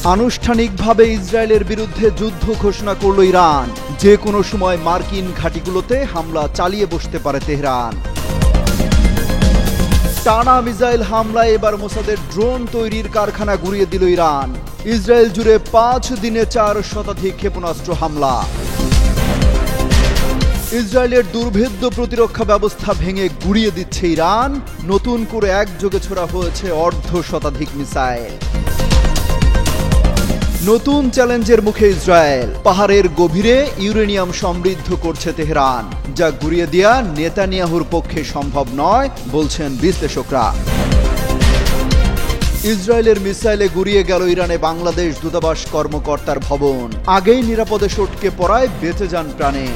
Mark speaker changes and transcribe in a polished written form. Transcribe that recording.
Speaker 1: আনুষ্ঠানিকভাবে ইসরায়েলের বিরুদ্ধে যুদ্ধ ঘোষণা করল ইরান। যে কোনো সময় মার্কিন ঘাঁটিগুলোতে হামলা চালিয়ে বসতে পারে তেহরান। টানা মিসাইল হামলায় এবার মোসাদের ড্রোন তৈরির কারখানা গুঁড়িয়ে দিল ইরান। ইসরায়েল জুড়ে 5 দিনে 4 শতাধিক ক্ষেপণাস্ত্র হামলা। ইসরায়েলের দুর্ভেদ্য প্রতিরক্ষা ব্যবস্থা ভেঙে গুঁড়িয়ে দিচ্ছে ইরান। নতুন করে একযোগে ছোড়া হয়েছে 1/2 শতাধিক মিসাইল। নতুন চ্যালেঞ্জের মুখে ইসরায়েল। পাহাড়ের গভীরে ইউরেনিয়াম সমৃদ্ধ করছে তেহরান, যা গুঁড়িয়ে দেয়া নেতানিয়াহুর পক্ষে সম্ভব নয় বলছেন বিশ্লেষকরা। ইসরায়েলের মিসাইলে গুঁড়িয়ে গেল ইরানে বাংলাদেশ দূতাবাস কর্মকর্তার ভবন। আগেই নিরাপদে সটকে পড়ায় বেঁচে যান প্রাণে।